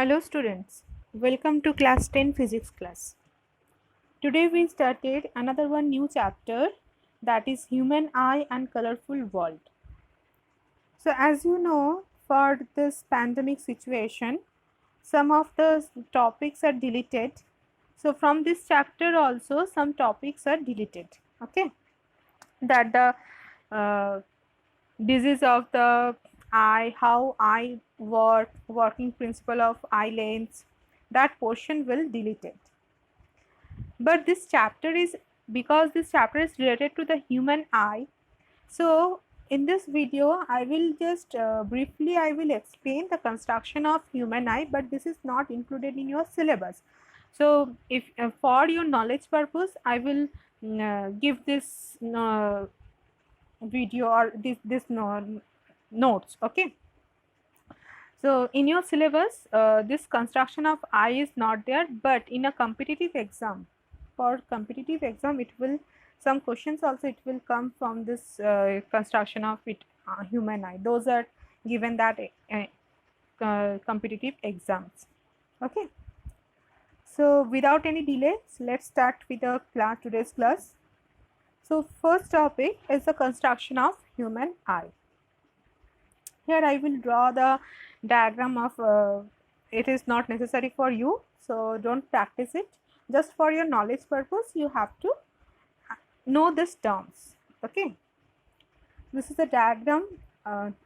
Hello students, welcome to class 10 physics class. Today we started another new chapter, that is human eye and colorful world. So as you know, for this pandemic situation, some of the topics are deleted. So from this chapter also some topics are deleted. Okay, that the disease of the eye, how eye working principle of eye lens, that portion will delete it. But this chapter is, because this chapter is related to the human eye, so in this video I will just briefly I will explain the construction of human eye, but this is not included in your syllabus. So if for your knowledge purpose I will give this video or this notes. Okay, so in your syllabus this construction of eye is not there, but in a competitive exam, for competitive exam it will, some questions also it will come from this construction of human eye. Those are given that competitive exams. Okay, so without any delays let's start with the today's class. So first topic is the construction of human eye. Here I will draw the diagram of it is not necessary for you, so don't practice it. Just for your knowledge purpose you have to know these terms. Okay, this is a diagram,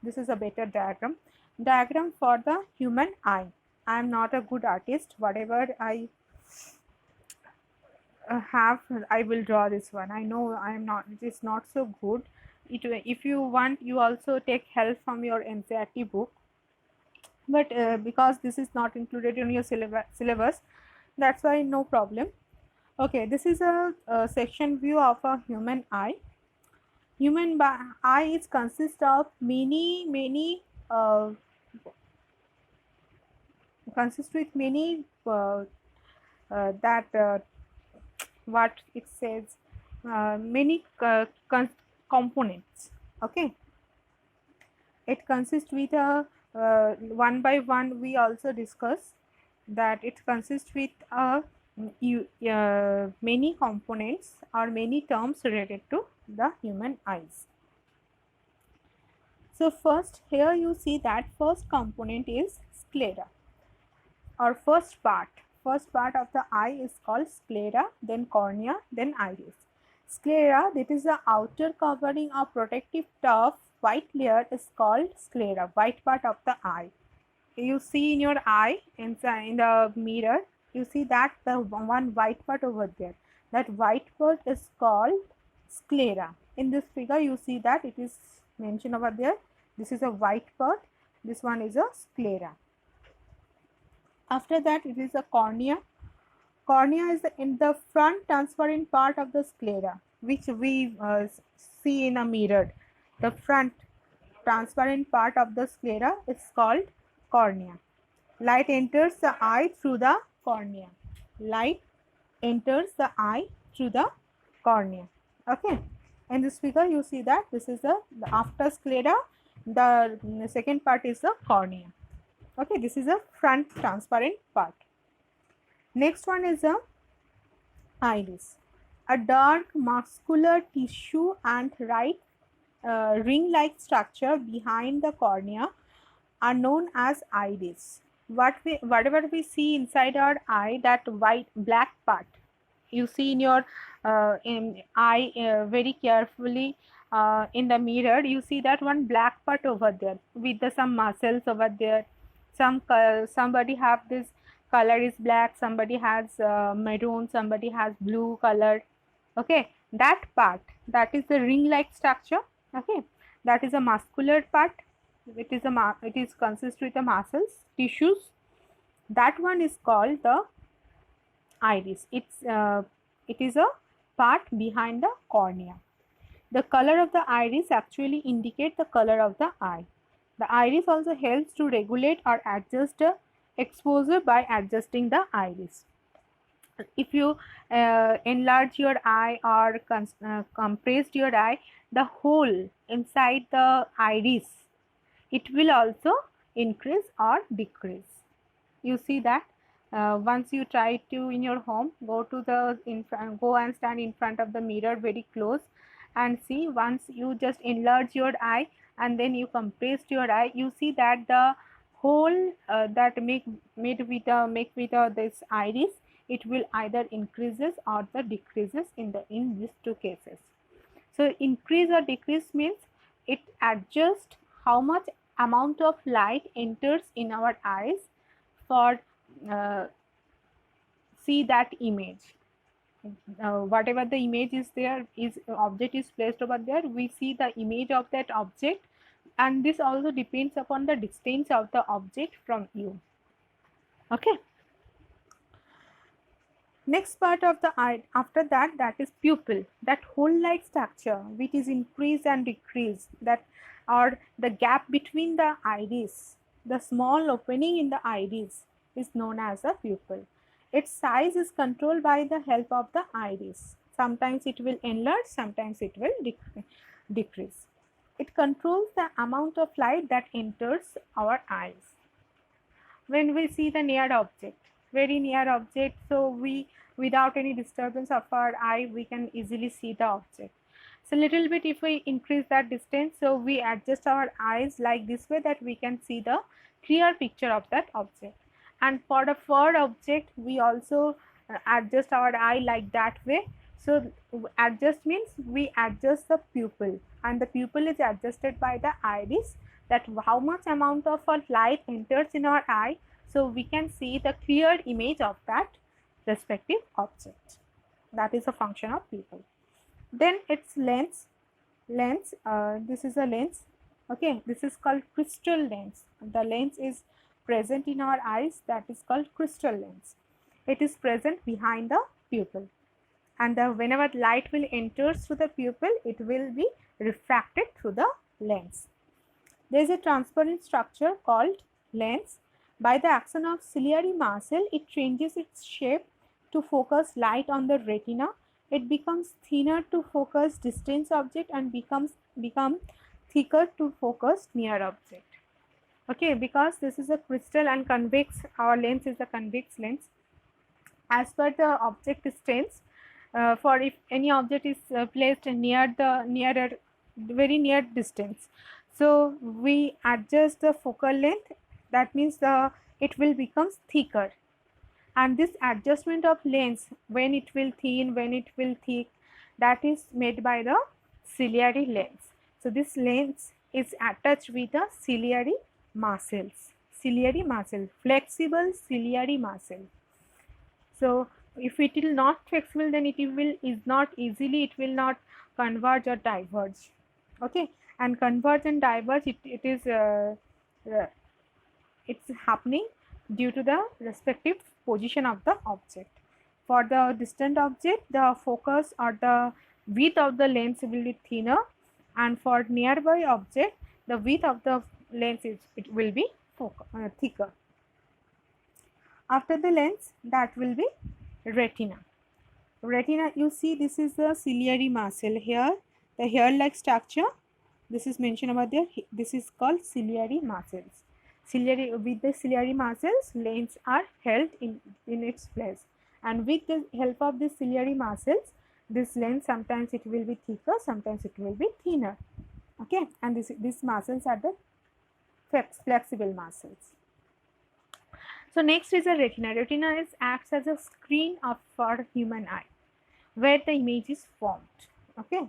this is a better diagram for the human eye. I am not a good artist, whatever I have I will draw this one. I know I am not, it is not so good. If you want you also take help from your NCERT book, but because this is not included in your syllabus, that's why no problem. Okay, this is a section view of a human eye. Human eye is consist of many consist with many what it says, many components. Okay, it consists with a one by one we also discuss that it consists with many components or many terms related to the human eyes. So first here you see that first component is sclera, or first part of the eye is called sclera, then cornea, then iris. Sclera, that is the outer covering or protective tough white layer, is called sclera, white part of the eye. You see in your eye, inside in the mirror, you see that the one white part over there, that white part is called sclera. In this figure you see that it is mentioned over there, this is a white part, this one is a sclera. After that it is a cornea. Cornea is in the front transparent part of the sclera, which we see in a mirror. The front transparent part of the sclera is called cornea. Light enters the eye through the cornea. Light enters the eye through the cornea. Okay, in this figure you see that this is the after sclera, the second part is the cornea. Okay, this is a front transparent part. Next one is a iris, a dark muscular tissue and right ring-like structure behind the cornea are known as iris. Whatever we see inside our eye, that white black part you see in your eye very carefully in the mirror, you see that one black part over there with some muscles over there. Somebody have this color is black, somebody has maroon, somebody has blue color. Okay, that part, that is the ring like structure. Okay, that is a muscular part. It is consists with the muscles, tissues. That one is called the iris. It is a part behind the cornea. The color of the iris actually indicate the color of the eye. The iris also helps to regulate or adjust the exposure by adjusting the iris. If you enlarge your eye or compress your eye, the hole inside the iris, it will also increase or decrease. you see that once you try to in your home, go and stand in front of the mirror very close and see. Once you just enlarge your eye and then you compress your eye, you see that the hole that make with this iris, it will either increases or the decreases in these two cases. So increase or decrease means it adjusts how much amount of light enters in our eyes for see that image. Whatever the image is there, is object is placed over there, we see the image of that object, and this also depends upon the distance of the object from you. Okay. Next part of the eye, after that, that is pupil, that hole-like structure which is increase and decrease, that or the gap between the iris, the small opening in the iris is known as a pupil. Its size is controlled by the help of the iris. Sometimes it will enlarge, sometimes it will decrease. It controls the amount of light that enters our eyes. When we see the near object, very near object, so we, without any disturbance of our eye, we can easily see the object. So little bit if we increase that distance, so we adjust our eyes like this way that we can see the clear picture of that object. And for the far object, we also adjust our eye like that way. So adjust means we adjust the pupil, and the pupil is adjusted by the iris, that how much amount of light enters in our eye, so we can see the clear image of that respective object. That is a function of pupil. Then its lens, this is a lens. Okay, this is called crystal lens. The lens is present in our eyes, that is called crystal lens. It is present behind the pupil, and whenever light will enter through the pupil, it will be refracted through the lens. There is a transparent structure called lens. By the action of ciliary muscle, it changes its shape to focus light on the retina. It becomes thinner to focus distant object and become thicker to focus near object. Okay, because this is a crystal and convex, our lens is a convex lens. As per the object distance, for if any object is placed near the very near distance, so we adjust the focal length, that means it will become thicker. And this adjustment of lens, when it will thin, when it will thick, that is made by the ciliary lens. So this lens is attached with the ciliary muscles, flexible ciliary muscle. So if it will not flexible, then it will not converge or diverge. Okay, and converge and diverge, it's happening due to the respective position of the object. For the distant object, the focus or the width of the lens will be thinner, and for nearby object, the width of the lens will be thicker. After the lens, that will be retina. Retina, you see, this is the ciliary muscle here, the hair-like structure. This is mentioned about there. This is called ciliary muscles. With the ciliary muscles, lens are held in its place, and with the help of the ciliary muscles, this lens sometimes it will be thicker, sometimes it will be thinner. Okay, and these muscles are the flexible muscles. So next is a retina. Retina acts as a screen for human eye, where the image is formed. Okay,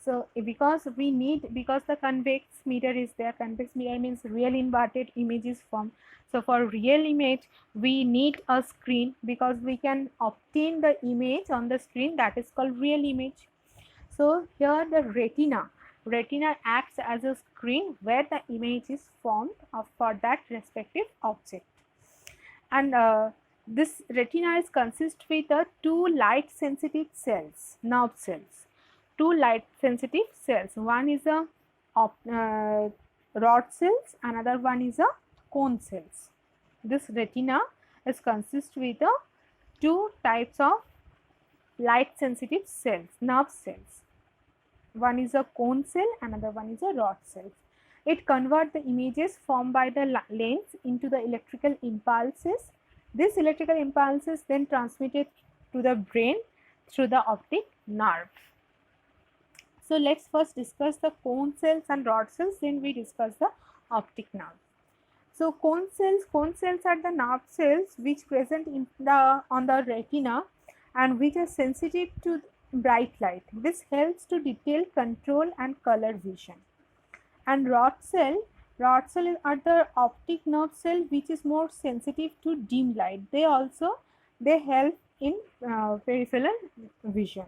so because the convex mirror is there, convex mirror means real inverted image is formed. So for real image, we need a screen, because we can obtain the image on the screen, that is called real image. So here the retina acts as a screen where the image is formed for that respective object. And this retina is consist with two light sensitive cells, nerve cells. Two light sensitive cells. One is a rod cells, another one is a cone cells. This retina is consist with two types of light sensitive cells, nerve cells. One is a cone cell, another one is a rod cell. It converts the images formed by the lens into the electrical impulses. These electrical impulses then transmitted to the brain through the optic nerve. So let's first discuss the cone cells and rod cells, then we discuss the optic nerve. So cone cells are the nerve cells which present on the retina and which are sensitive to bright light. This helps to detail, control and color vision. And rod cell are the optic nerve cell which is more sensitive to dim light. They help in peripheral vision.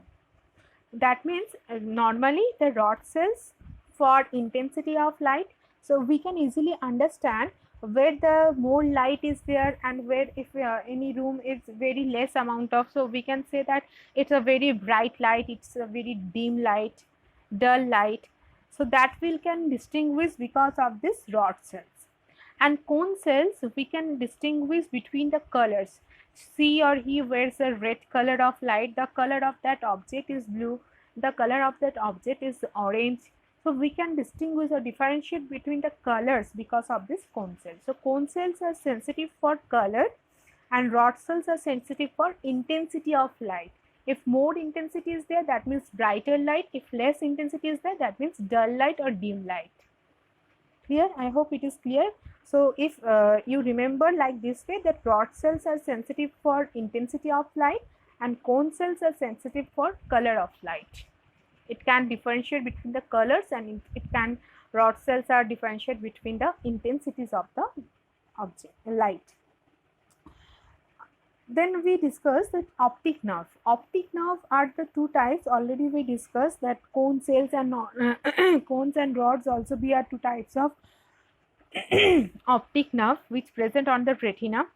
That means normally the rod cells for intensity of light. So we can easily understand where the more light is there and where if any room is very less amount of, so we can say that it's a very bright light, it's a very dim light, dull light. So that we can distinguish because of this rod cells. And cone cells, we can distinguish between the colors. She or he wears a red color of light, the color of that object is blue, the color of that object is orange. So we can distinguish or differentiate between the colors because of this cone cells. So cone cells are sensitive for color and rod cells are sensitive for intensity of light. If more intensity is there, that means brighter light. If less intensity is there, that means dull light or dim light. Clear? I hope it is clear. So if you remember like this way, that rod cells are sensitive for intensity of light and cone cells are sensitive for color of light. It can differentiate between the colors and rod cells are differentiate between the intensities of the object, light. Then we discussed that optic nerve. Optic nerve are the two types. Already we discussed that cone cells and cones and rods also are two types of optic nerve which present on the retina.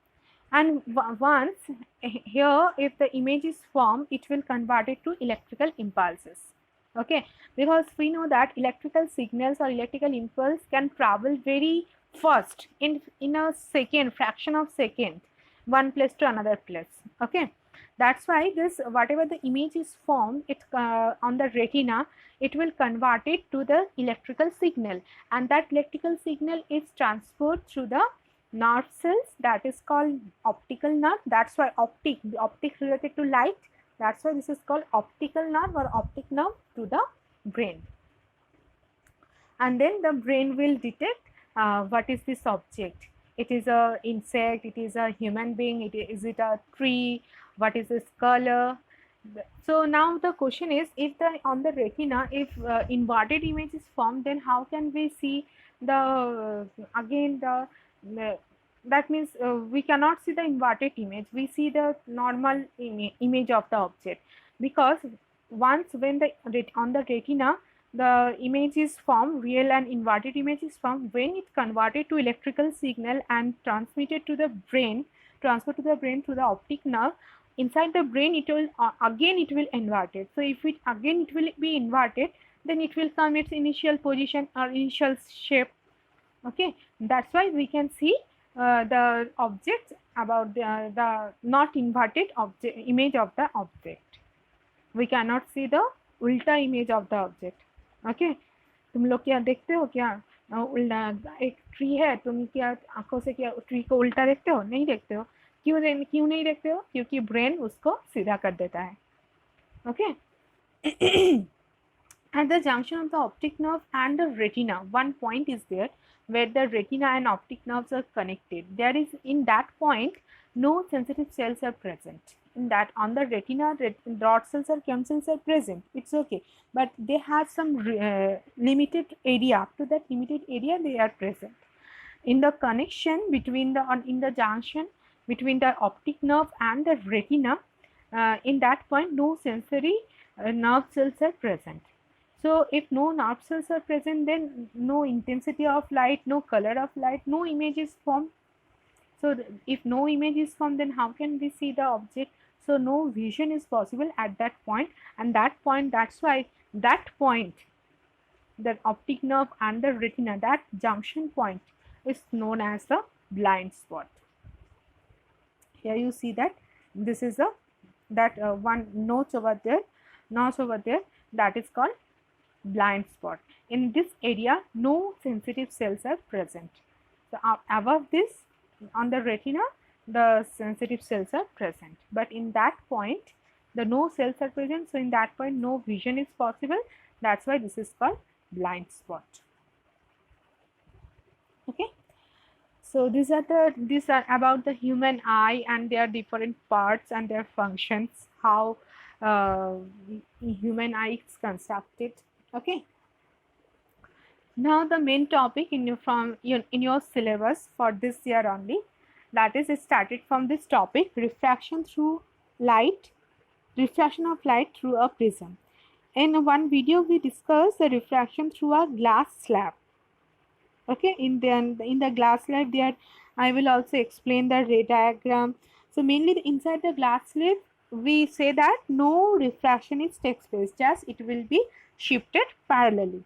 And once here, if the image is formed, it will convert it to electrical impulses. Okay, because we know that electrical signals or electrical impulse can travel very fast in a second, fraction of second, one place to another place. Okay, that's why this whatever the image is formed, it on the retina, it will convert it to the electrical signal, and that electrical signal is transferred through the nerve cells, that is called optical nerve. That's why optic related to light, that's why this is called optical nerve or optic nerve to the brain. And then the brain will detect what is this object. It is a insect, it is a human being, is it a tree, what is this color. So now the question is, if on the retina, if inverted image is formed, then how can we see the that means we cannot see the inverted image, we see the normal image of the object, because once when on the retina the image is formed, real and inverted image is formed, when it converted to electrical signal and transmitted to the brain, transferred to the brain through the optic nerve, inside the brain it will again it will inverted. So if it again it will be inverted, then it will come its initial position or initial shape. Okay, that's why we can see the objects about the not inverted object image of the object. We cannot see the उल्टा image of the object. Okay, तुम लोग क्या देखते हो, क्या उल्टा एक tree है, तुम क्या आंखों से क्या ट्री को उल्टा देखते हो? नहीं देखते हो. क्यों नहीं देखते हो? क्योंकि ब्रेन उसको सीधा कर देता है. Okay. At the junction of the optic nerve and the retina, one point is there where the retina and optic nerves are connected. There is, in that point, no sensitive cells are present. In that, on the retina, rod cells or cone cells are present. It's okay, but they have some limited area. Up to that limited area, they are present. In the connection between in the junction between the optic nerve and the retina, in that point, no sensory nerve cells are present. So if no nerve cells are present, then no intensity of light, no color of light, no image is formed. So if no image is formed, then how can we see the object? So no vision is possible at that point, and that point, that's why that point, the optic nerve and the retina, that junction point is known as the blind spot. Here you see that this is one notch over there, that is called blind spot. In this area, no sensitive cells are present. So above this, on the retina, the sensitive cells are present. But in that point, the no cells are present. So in that point, no vision is possible. That's why this is called blind spot. Okay. So these are about the human eye and their different parts and their functions, how human eye is constructed. Okay. Now the main topic in your syllabus for this year only, that is started from this topic, refraction of light through a prism. In one video we discussed the refraction through a glass slab. Okay, in the glass slab there I will also explain the ray diagram. So mainly inside the glass slab we say that no refraction takes place, just it will be shifted parallelly.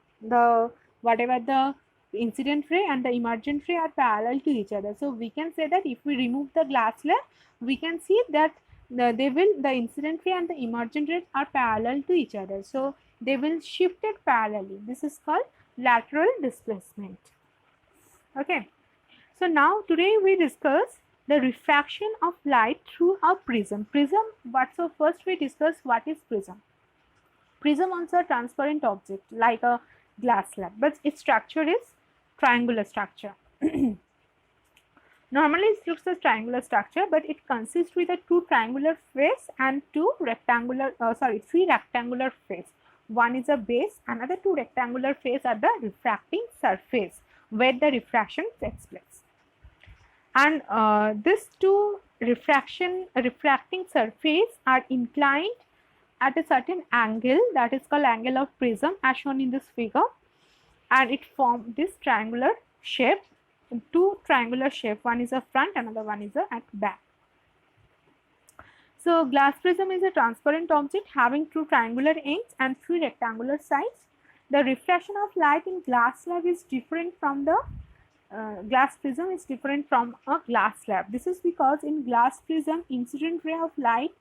Whatever the incident ray and the emergent ray are parallel to each other. So we can say that if we remove the glass slab, we can see that the incident ray and the emergent ray are parallel to each other. So they will shifted parallelly. This is called lateral displacement. Okay. So now today we discuss the refraction of light through a prism. So first we discuss what is prism. Prism also a transparent object like a glass slab, but its structure is triangular structure. Normally it looks a triangular structure, but it consists with a three rectangular face. One is a base, another two rectangular face are the refracting surface where the refraction takes place. And these two refracting surface are inclined at a certain angle, that is called angle of prism, as shown in this figure, and it forms this triangular shape, two triangular shape, one is a front, another one is at back. So glass prism is a transparent object having two triangular ends and three rectangular sides. The refraction of light in glass slab is different from the glass prism is different from a glass slab. This is because in glass prism, incident ray of light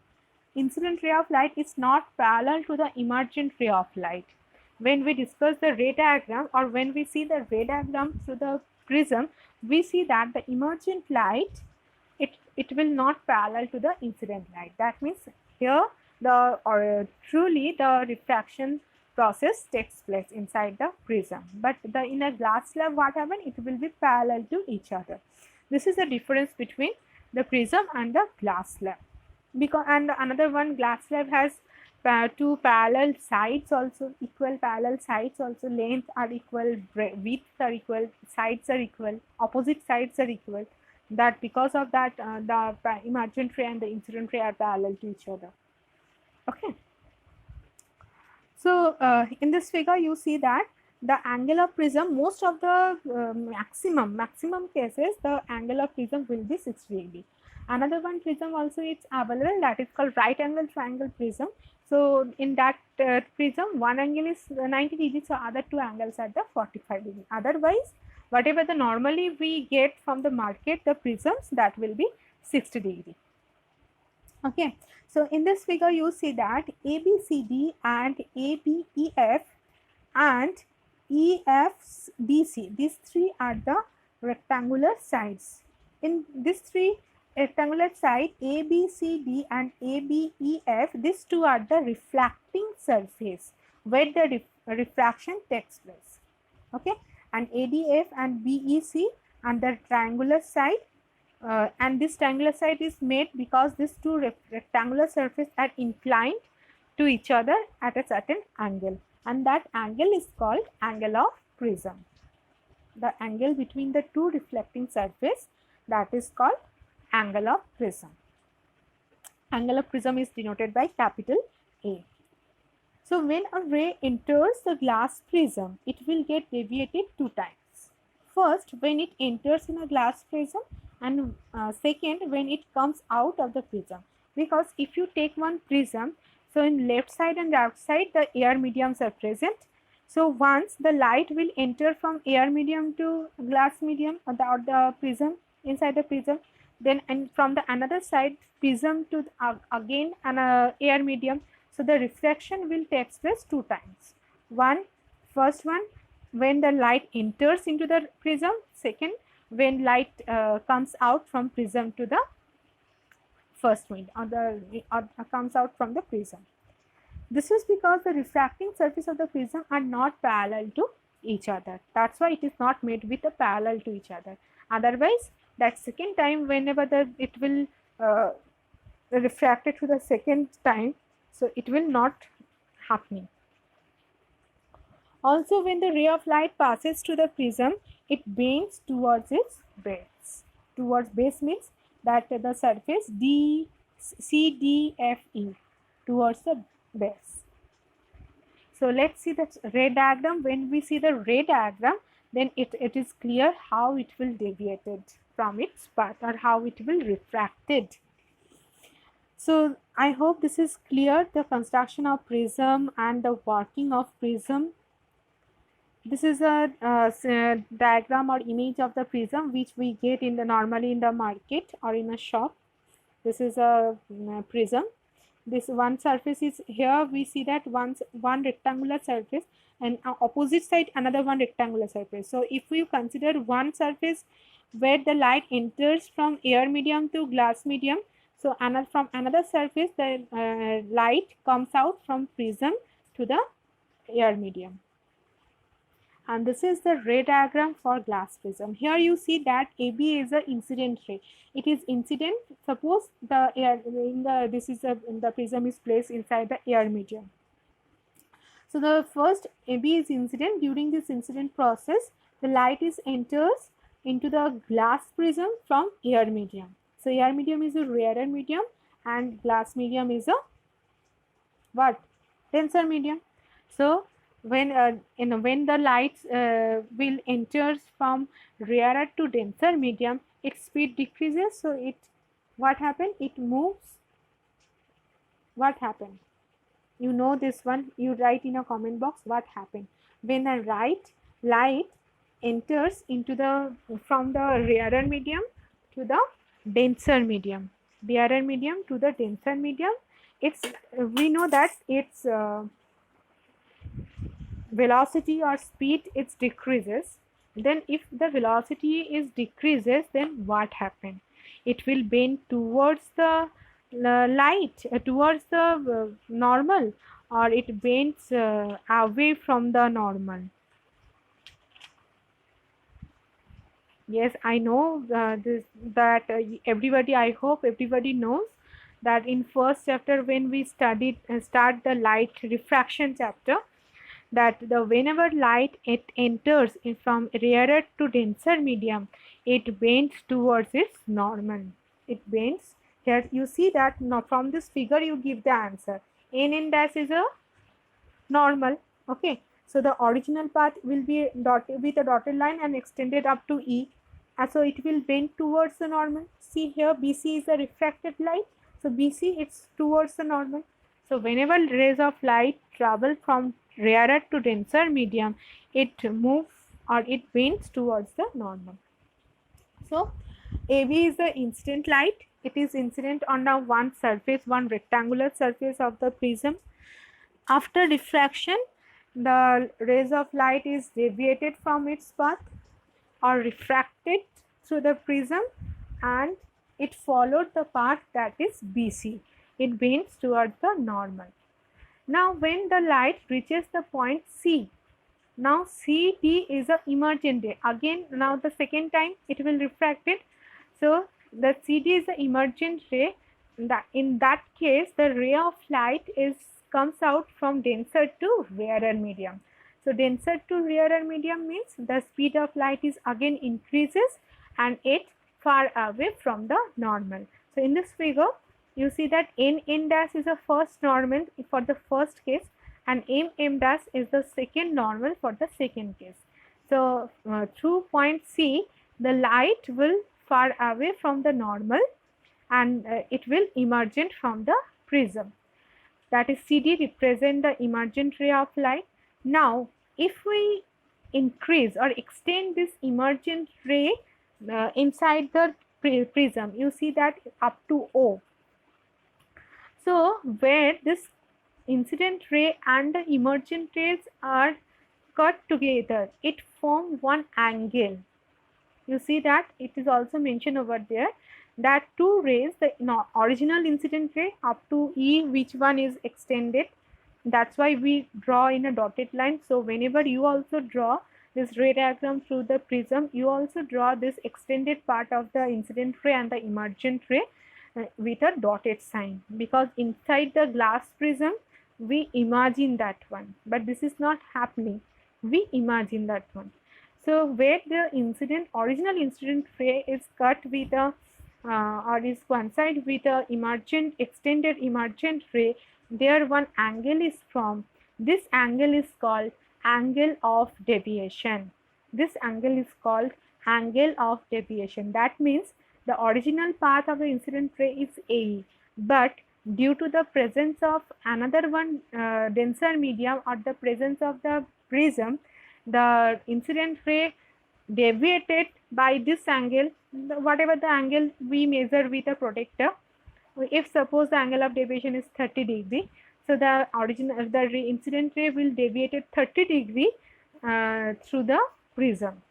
is not parallel to the emergent ray of light. When we discuss the ray diagram, or when we see the ray diagram through the prism, we see that the emergent light, it will not parallel to the incident light. That means here truly the refraction process takes place inside the prism, but in a glass slab what happens, it will be parallel to each other. This is the difference between the prism and the glass slab. And another one, glass slab has two parallel sides also, equal parallel sides also, length are equal, width are equal, sides are equal, opposite sides are equal. That because of that the emergent ray and the incident ray are parallel to each other. Okay. So in this figure you see that the angle of prism, most of the maximum cases the angle of prism will be 60 degree. Another one prism also is available, that is called right angle triangle prism. So in that prism, one angle is 90 degrees, so other two angles are the 45 degree. Otherwise, whatever the normally we get from the market, the prisms, that will be 60 degree. Okay. So in this figure you see that ABCD and ABEF and EFDC, these three are the rectangular sides. In these three rectangular side, ABCD and ABEF, these two are the refracting surface where the refraction takes place. Okay. And ADF and BEC and the triangular side, and this triangular side is made because these two rectangular surfaces are inclined to each other at a certain angle, and that angle is called angle of prism. The angle between the two reflecting surfaces, that is called angle of prism. Angle of prism is denoted by capital A. So when a ray enters the glass prism, it will get deviated two times. First, when it enters in a glass prism, and second, when it comes out of the prism. Because if you take one prism, so in left side and right side the air mediums are present. So once the light will enter from air medium to glass medium or the prism, inside the prism, then and from the another side prism to again an air medium. So the reflection will take place two times. One First one, when the light enters into the prism. Second, when light comes out from prism to the first window, comes out from the prism. This is because the refracting surface of the prism are not parallel to each other. That's why it is not made with a parallel to each other. Otherwise, that second time, whenever it will refract it to the second time, so it will not happening. Also, when the ray of light passes to the prism, it bends towards its base. Towards base means that the surface CDFE, towards the base. So let's see the ray diagram. When we see the ray diagram, then it is clear how it will deviated from its path, or how it will refracted. So I hope this is clear, the construction of prism and the working of prism. This is a diagram or image of the prism which we get in the normally in the market or in a shop. This is a prism. This one surface is here. We see that one rectangular surface, and opposite side another one rectangular surface. So if we consider one surface where the light enters from air medium to glass medium, so from another surface the light comes out from prism to the air medium. And this is the ray diagram for glass prism. Here you see that AB is an incident ray. It is incident. Suppose the prism is placed inside the air medium. So the first AB is incident. During this incident process, the light enters into the glass prism from air medium. So air medium is a rarer medium, and glass medium is a what? Denser medium. So when the light will enters from rarer to denser medium, its speed decreases. So what happened? It moves. What happened? You know this one. You write in a comment box what happened when a light enters into from the rarer medium to the denser medium. Rarer medium to the denser medium. We know that its velocity or speed decreases. Then if the velocity decreases, then what happens? It will bend towards the light, towards the normal, or it bends away from the normal. Yes, I know everybody, I hope everybody knows that in first chapter when we start the light refraction chapter, that whenever light enters from rarer to denser medium, it bends towards its normal. It bends. Here you see that now from this figure you give the answer. N dash is a normal. Okay. So the original path will be with a dotted line and extended up to E. And so it will bend towards the normal. See here, BC is a refracted light. So BC it's towards the normal. So whenever rays of light travel from rarer to denser medium, it moves or it bends towards the normal. So AB is the incident light. It is incident on the one rectangular surface of the prism. After diffraction, the rays of light is deviated from its path or refracted through the prism, and it followed the path that is BC. It bends towards the normal. Now when the light reaches the point C, now CD is a emergent ray. Again, now the second time it will refract it. So the CD is the emergent ray. In that case, the ray of light comes out from denser to rarer medium. So denser to rarer medium means the speed of light is again increases and it far away from the normal. So in this figure, you see that N dash is the first normal for the first case, and M dash is the second normal for the second case. So through point C, the light will far away from the normal, and it will emergent from the prism. That is CD represent the emergent ray of light. Now if we increase or extend this emergent ray inside the prism, you see that up to O. So where this incident ray and the emergent rays are cut together, it form one angle. You see that it is also mentioned over there that two rays, the original incident ray up to E, which one is extended. That's why we draw in a dotted line. So whenever you also draw this ray diagram through the prism, you also draw this extended part of the incident ray and the emergent ray with a dotted sign, because inside the glass prism we imagine that one, but this is not happening. We imagine that one. So where the original incident ray is cut with a or is coincide with a extended emergent ray, there one angle is formed. This angle is called angle of deviation. This angle is called angle of deviation. That means the original path of the incident ray is AE, but due to the presence of another one denser medium or the presence of the prism, the incident ray deviated by this angle, whatever the angle we measure with a protector. If suppose the angle of deviation is 30 degree, so the incident ray will deviate at 30 degree through the prism.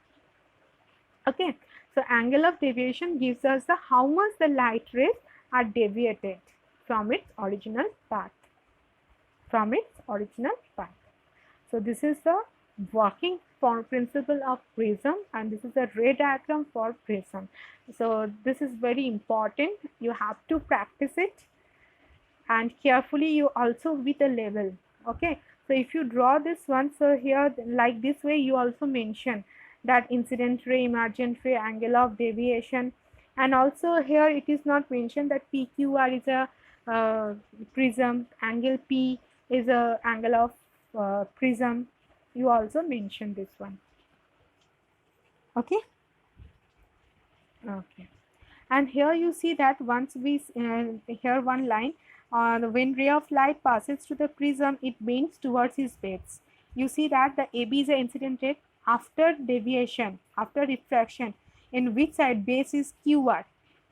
Okay, so angle of deviation gives us the how much the light rays are deviated from its original path. So this is the working principle of prism, and this is a ray diagram for prism. So this is very important. You have to practice it, and carefully you also with a level. Okay, so if you draw this one, so here like this way you also mention that incident ray, emergent ray, angle of deviation, and also here it is not mentioned that PQR is a prism, angle P is a angle of prism. You also mention this one. Okay. And here you see that once we here one line, when ray of light passes to the prism, it bends towards its base. You see that the AB is the incident ray after deviation, after refraction, in which side base is QR.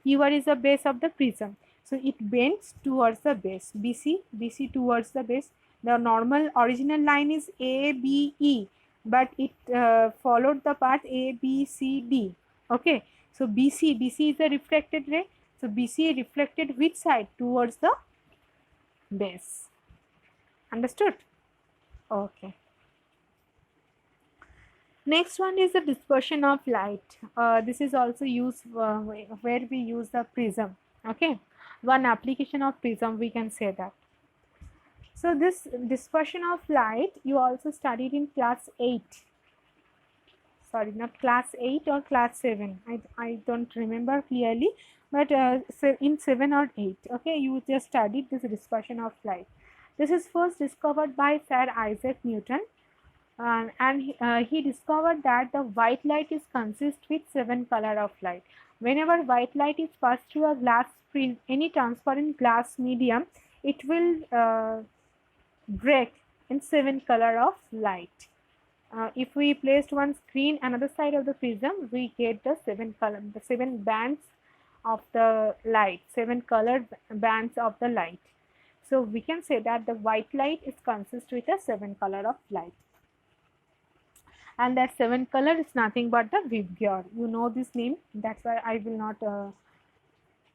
QR is the base of the prism, so it bends towards the base. BC towards the base. The normal original line is ABE, but it followed the path ABCD. Okay, so BC is a reflected ray. So BC reflected which side? Towards the base. Understood? Okay. Next one is the dispersion of light. This is also used where we use the prism. Okay, one application of prism, we can say that. So this dispersion of light you also studied in class 8. Sorry, not class 8 or class 7. I don't remember clearly, but in 7 or 8. Okay, you just studied this dispersion of light. This is first discovered by Sir Isaac Newton, and he discovered that the white light is consist with 7 color of light. Whenever white light is passed through a glass screen, any transparent glass medium, it will break in 7 color of light. If we placed one screen another side of the prism, we get the 7 bands of the light, 7 colored bands of the light. So we can say that the white light is consist with a 7 color of light, and that 7 color is nothing but the Vibgyor. You know this name, that's why I will not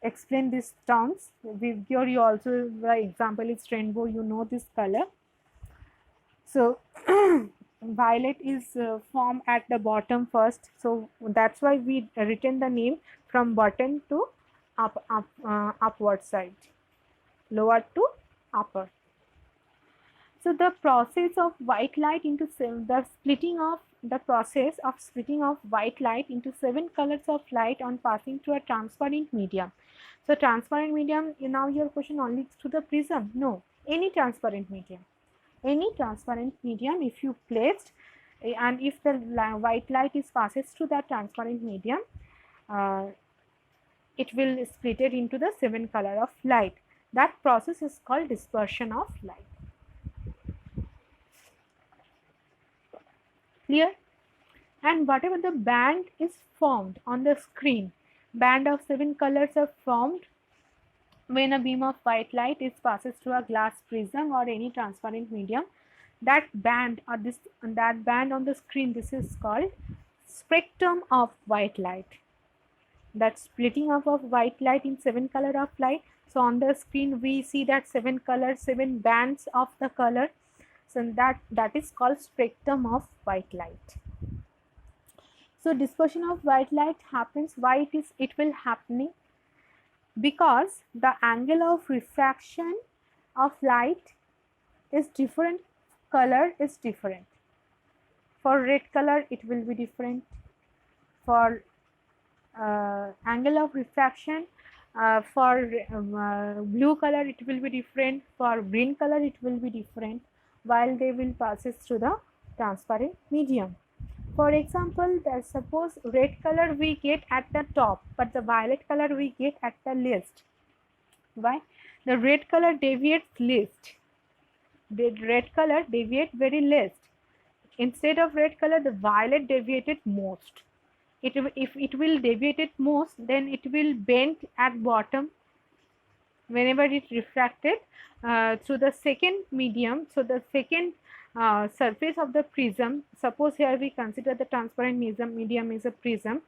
explain these terms. Vibgyor, you also, the example is rainbow, you know this color. So violet is formed at the bottom first, so that's why we written the name from bottom to upward side, lower to upper. So the process of white light into the process of splitting of white light into 7 colors of light on passing through a transparent medium. So transparent medium, now your question only to the prism? No, any transparent medium. Any transparent medium, if you placed and if the white light is passes through that transparent medium, it will split it into the 7 color of light. That process is called dispersion of light. Clear? And whatever the band is formed on the screen, band of 7 colors are formed when a beam of white light is passes through a glass prism or any transparent medium. that band or that band on the screen, this is called spectrum of white light. That splitting up of white light in 7 color of light. So on the screen we see that 7 colors, 7 bands of the color. So that is called spectrum of white light. So dispersion of white light happens. Why it will happening? Because the angle of refraction of light is different, color is different. For red color it will be different. For angle of refraction, for blue color it will be different, for green color it will be different, while they will passes through the transparent medium. For example, suppose red color we get at the top, but the violet color we get at the least. Why? The red color deviates least. The red color deviates very least. Instead of red color, the violet deviated most. If it will deviate it most, then it will bend at bottom whenever it refracted through the second medium. So the second surface of the prism, suppose here we consider the transparent medium is a prism.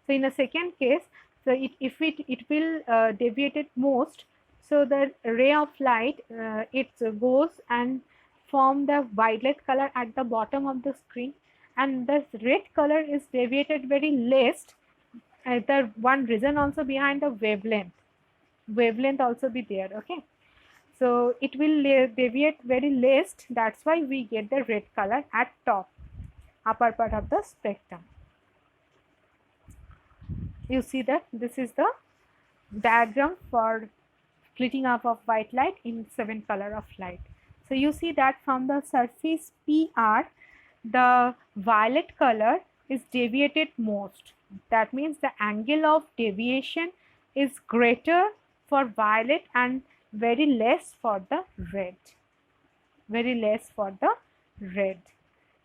So in the second case, so it will deviate it most. So the ray of light it goes and form the violet color at the bottom of the screen, and the red color is deviated very least. The one reason also behind the wavelength also be there. Okay, so it will deviate very least. That's why we get the red color at top, upper part of the spectrum. You see that this is the diagram for splitting up of white light in 7 color of light. So you see that from the surface PR, the violet color is deviated most. That means the angle of deviation is greater for violet and very less for the red. Very less for the red.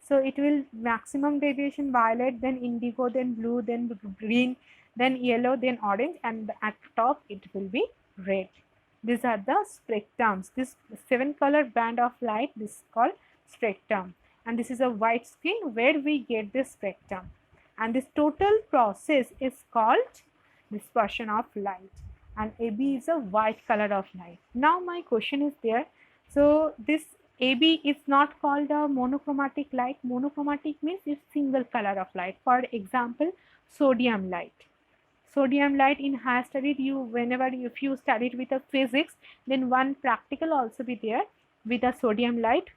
So it will maximum deviation violet, then indigo, then blue, then green, then yellow, then orange, and at top it will be red. These are the spectrums. This 7 color band of light, this is called spectrum. And this is a white screen where we get this spectrum. And this total process is called dispersion of light. And AB is a white color of light. Now my question is there. So this AB is not called a monochromatic light. Monochromatic means it's single color of light. For example, sodium light. Sodium light in higher studied, if you studied with a physics, then one practical also be there with a sodium light.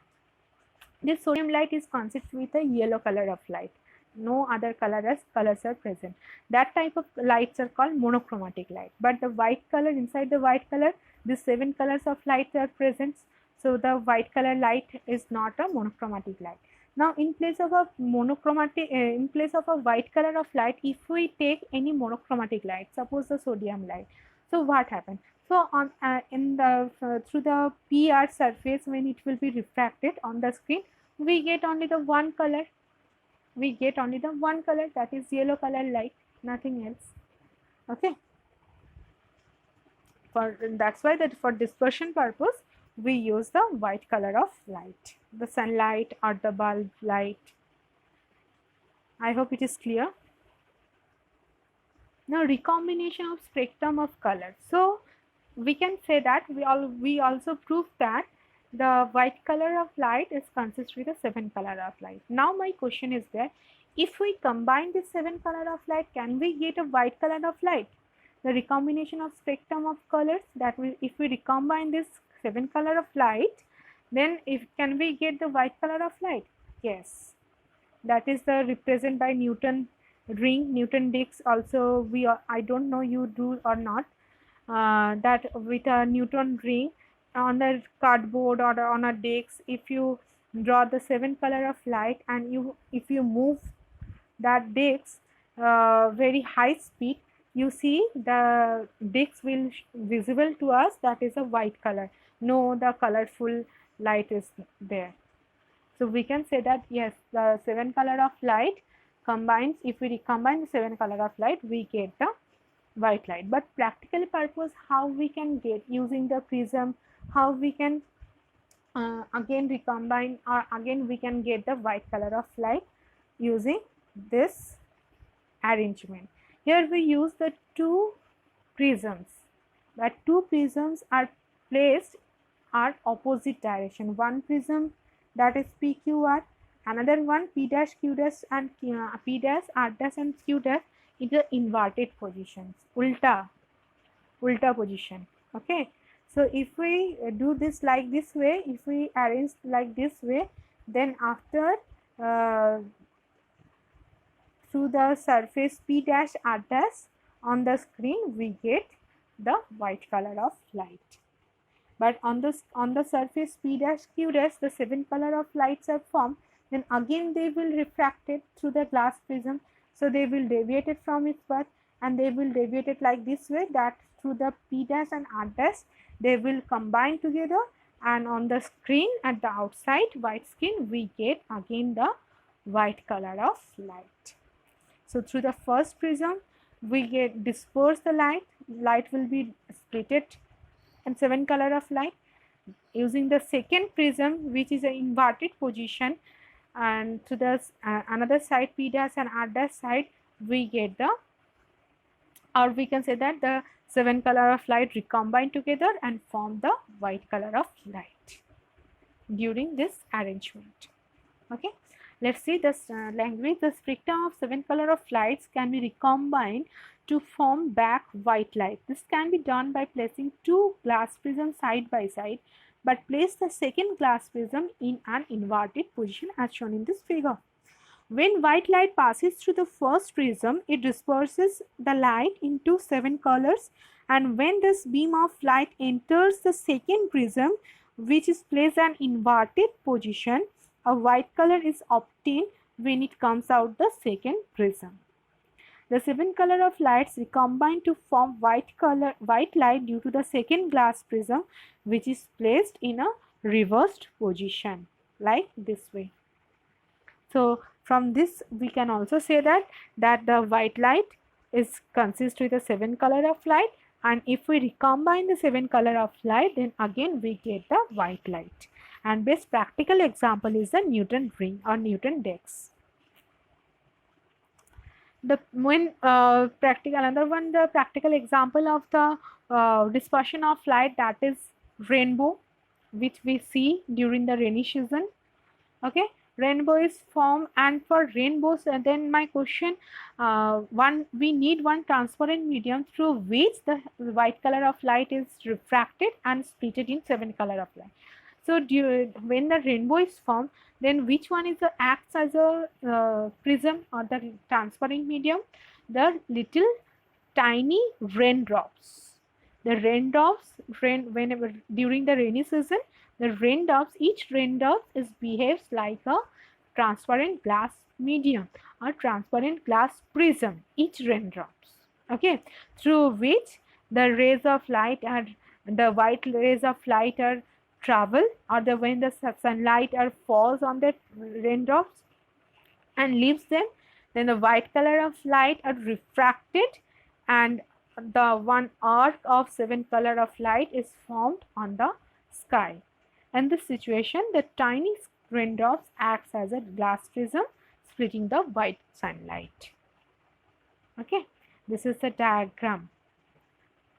This sodium light is consist with a yellow color of light. No other colors are present. That type of lights are called monochromatic light. But the white color, inside the white color, the 7 colors of light are present. So the white color light is not a monochromatic light. Now in place of a white color of light, if we take any monochromatic light, suppose the sodium light, so what happens? So on through the PR surface, when it will be refracted on the screen, we get only the one color. We get only the one color, that is yellow color light, nothing else. Okay. That's why that for dispersion purpose we use the white color of light, the sunlight or the bulb light. I hope it is clear. Now recombination of spectrum of color. So we can say that we also prove that the white color of light is consist with a 7 color of light. Now my question is there, if we combine this 7 color of light, can we get a white color of light? The recombination of spectrum of colors, that will, if we recombine this 7 color of light, then can we get the white color of light? Yes, that is the represented by Newton ring, Newton disc. Also I don't know you do or not, that with a Newton ring on a cardboard or on a disc, if you draw the 7 color of light and if you move that disc very high speed, you see the disc will visible to us, that is a white color. No, the colorful light is there. So we can say that yes, the 7 color of light combines, if we recombine the 7 color of light, we get the white light. But practical purpose, how we can get using the prism, how we can again recombine, or again we can get the white color of light using this arrangement. Here we use the two prisms. The two prisms are placed are opposite direction. One prism, that is PQR, another one P dash Q dash and P dash R dash and Q dash in the inverted positions, ulta position. Okay, so if we do this like this way, if we arrange like this way, then after through the surface P dash R dash on the screen we get the white color of light. But on the surface P dash Q dash, the 7 color of lights are formed, then again they will refract it through the glass prism. So they will deviate it from its path, and they will deviate it like this way, that through the P dash and R dash they will combine together, and on the screen at the outside white screen we get again the white color of light. So through the first prism we get disperse the light will be splitted and 7 color of light. Using the second prism, which is an inverted position, and to the another side P dash and R dash side, we get the, or we can say that the 7 color of light recombine together and form the white color of light during this arrangement. Okay, let's see this language. The spectrum of 7 color of lights can be recombined to form back white light. This can be done by placing two glass prisms side by side, but place the second glass prism in an inverted position as shown in this figure. When white light passes through the first prism, it disperses the light into 7 colors, and when this beam of light enters the second prism, which is placed an inverted position, a white color is obtained when it comes out the second prism. The 7 color of lights recombine to form white light due to the second glass prism, which is placed in a reversed position like this way. So from this we can also say that the white light is consists with the 7 color of light, and if we recombine the 7 color of light, then again we get the white light. And best practical example is the Newton ring or Newton decks. The practical example of the dispersion of light, that is rainbow, which we see during the rainy season. Okay, rainbow is formed, and for rainbows, then my question, we need one transparent medium through which the white color of light is refracted and splitted in 7 color of light. So when the rainbow is formed, then which one is acts as a prism or the transparent medium? The little tiny raindrops. The raindrops, whenever during the rainy season, the raindrops, each raindrop behaves like a transparent glass medium or transparent glass prism, each raindrops. Okay, through which the rays of light are, the white rays of light are travel, or when the sunlight falls on the raindrops and leaves them, then the white color of light are refracted, and the one arc of 7 color of light is formed on the sky. In this situation, the tiny raindrops acts as a glass prism, splitting the white sunlight. Okay, this is the diagram.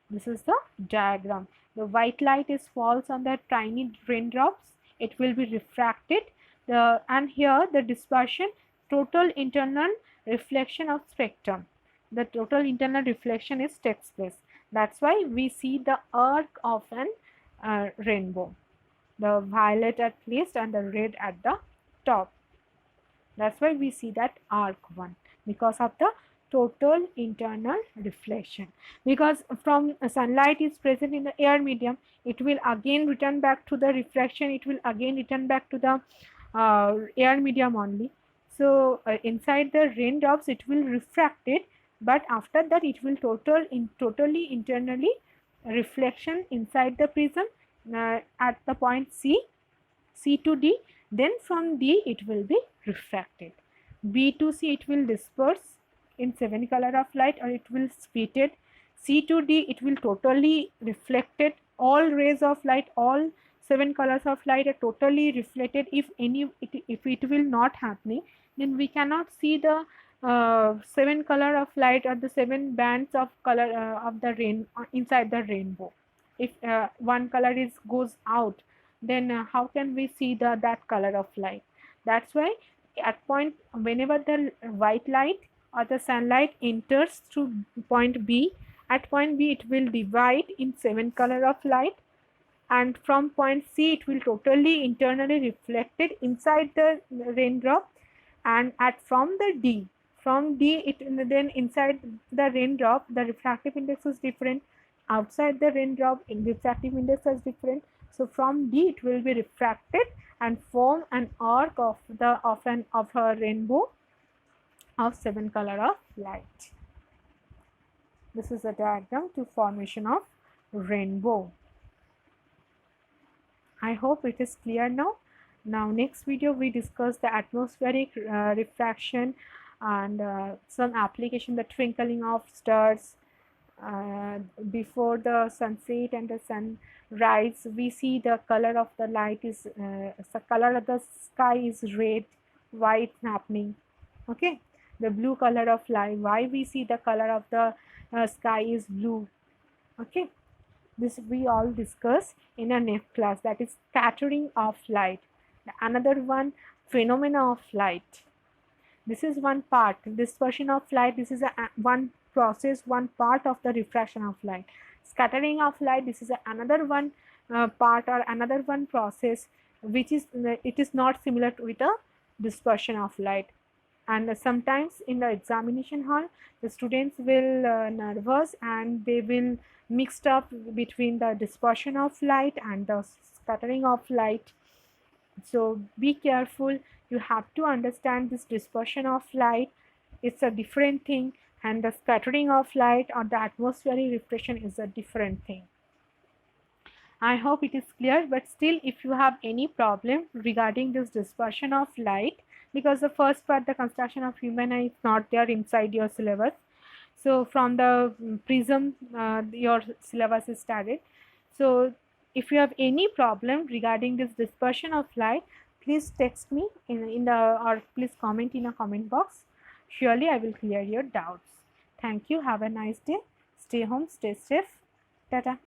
This is the diagram. The white light falls on the tiny raindrops. It will be refracted. And here the dispersion, total internal reflection of spectrum. The total internal reflection takes place. That's why we see the arc of an rainbow. The violet at least and the red at the top. That's why we see that arc one, because of the total internal reflection. Because from sunlight is present in the air medium, it will again return back to the refraction, it will again return back to the air medium only. So inside the raindrops it will refract it, but after that it will totally internally reflection inside the prism at the point C to D, then from D it will be refracted. B to C it will disperse in 7 color of light, or it will split it. C to D it will totally reflected, all rays of light, all 7 colors of light are totally reflected. If it will not happening, then we cannot see the 7 color of light or the 7 bands of color of the rain inside the rainbow. If one color is goes out, then how can we see that color of light? That's why at point, whenever the white light or the sunlight enters through point B, at point B it will divide in 7 color of light, and from point C it will totally internally reflected inside the raindrop, and from D it then inside the raindrop the refractive index is different, outside the raindrop in refractive index is different. So from D it will be refracted and form an arc of a rainbow of 7 color of light. This is a diagram to formation of rainbow. I hope it is clear now. Now next video we discuss the atmospheric refraction and some application, the twinkling of stars before the sunset and the sunrise. We see the color of the light is the color of the sky is red, white happening. Okay, the blue color of light, why we see the color of the sky is blue. Okay, this we all discuss in our next class, that is scattering of light. Another one, phenomena of light. This is one part, dispersion of light. This is one process, one part of the refraction of light. Scattering of light, this is another one part or another one process which is it is not similar to with a dispersion of light. And sometimes in the examination hall the students will nervous and they will mixed up between the dispersion of light and the scattering of light. So be careful, you have to understand this dispersion of light, it's a different thing, and the scattering of light or the atmospheric refraction is a different thing. I hope it is clear, but still if you have any problem regarding this dispersion of light, because the first part, the construction of human eye, is not there inside your syllabus. So from the prism your syllabus is started. So if you have any problem regarding this dispersion of light, please text me in the or please comment in a comment box. Surely I will clear your doubts. Thank you. Have a nice day. Stay home, stay safe. Tata.